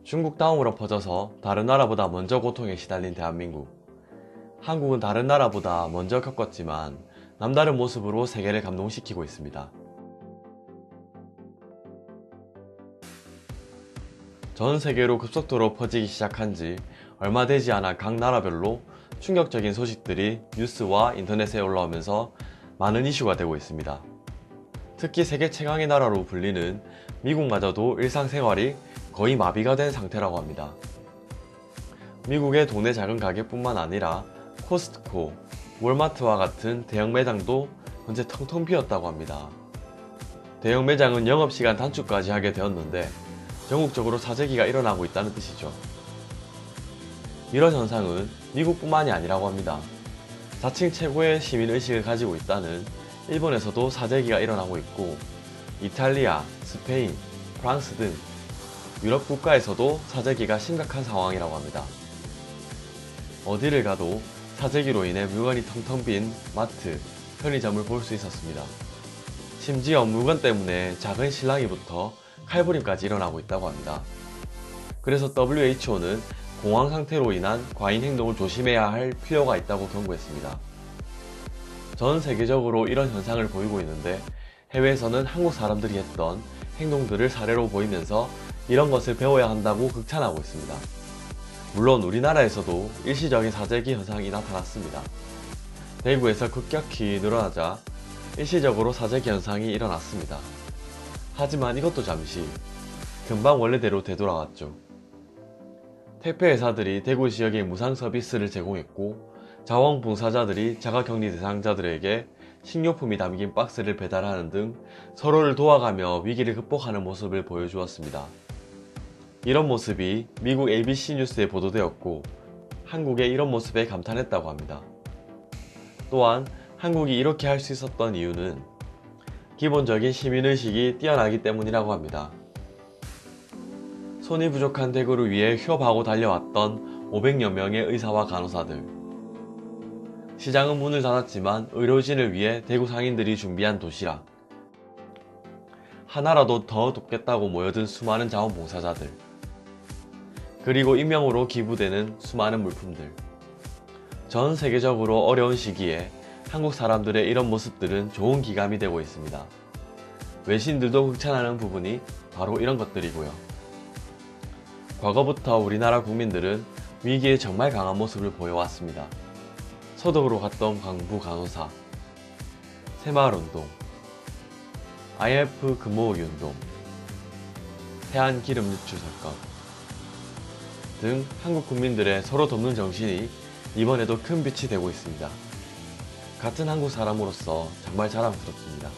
중국 다음으로 퍼져서 다른 나라보다 먼저 고통에 시달린 대한민국. 한국은 다른 나라보다 먼저 겪었지만 남다른 모습으로 세계를 감동시키고 있습니다. 전 세계로 급속도로 퍼지기 시작한 지 얼마 되지 않아 각 나라별로 충격적인 소식들이 뉴스와 인터넷에 올라오면서 많은 이슈가 되고 있습니다. 특히 세계 최강의 나라로 불리는 미국마저도 일상생활이 거의 마비가 된 상태라고 합니다. 미국의 동네 작은 가게뿐만 아니라 코스트코, 월마트와 같은 대형 매장도 현재 텅텅 비었다고 합니다. 대형 매장은 영업시간 단축까지 하게 되었는데 전국적으로 사재기가 일어나고 있다는 뜻이죠. 이런 현상은 미국뿐만이 아니라고 합니다. 자칭 최고의 시민의식을 가지고 있다는 일본에서도 사재기가 일어나고 있고, 이탈리아, 스페인, 프랑스 등 유럽 국가에서도 사재기가 심각한 상황이라고 합니다. 어디를 가도 사재기로 인해 물건이 텅텅 빈 마트, 편의점을 볼 수 있었습니다. 심지어 물건 때문에 작은 실랑이부터 칼부림까지 일어나고 있다고 합니다. 그래서 WHO는 공황 상태로 인한 과잉 행동을 조심해야 할 필요가 있다고 경고했습니다. 전 세계적으로 이런 현상을 보이고 있는데 해외에서는 한국 사람들이 했던 행동들을 사례로 보이면서 이런 것을 배워야 한다고 극찬하고 있습니다. 물론 우리나라에서도 일시적인 사재기 현상이 나타났습니다. 대구에서 급격히 늘어나자 일시적으로 사재기 현상이 일어났습니다. 하지만 이것도 잠시, 금방 원래대로 되돌아왔죠. 택배 회사들이 대구 지역에 무상 서비스를 제공했고, 자원봉사자들이 자가격리 대상자들에게 식료품이 담긴 박스를 배달하는 등 서로를 도와가며 위기를 극복하는 모습을 보여주었습니다. 이런 모습이 미국 ABC 뉴스에 보도되었고, 한국의 이런 모습에 감탄했다고 합니다. 또한 한국이 이렇게 할 수 있었던 이유는 기본적인 시민의식이 뛰어나기 때문이라고 합니다. 손이 부족한 대구를 위해 휴업하고 달려왔던 500여 명의 의사와 간호사들. 시장은 문을 닫았지만 의료진을 위해 대구 상인들이 준비한 도시락. 하나라도 더 돕겠다고 모여든 수많은 자원봉사자들. 그리고 익명으로 기부되는 수많은 물품들. 전 세계적으로 어려운 시기에 한국 사람들의 이런 모습들은 좋은 기감이 되고 있습니다. 외신들도 극찬하는 부분이 바로 이런 것들이고요. 과거부터 우리나라 국민들은 위기에 정말 강한 모습을 보여왔습니다. 서독으로 갔던 광부 간호사, 새마을운동, IMF 금모으기 운동, 태안 기름 유출 사건 등 한국 국민들의 서로 돕는 정신이 이번에도 큰 빛이 되고 있습니다. 같은 한국 사람으로서 정말 자랑스럽습니다.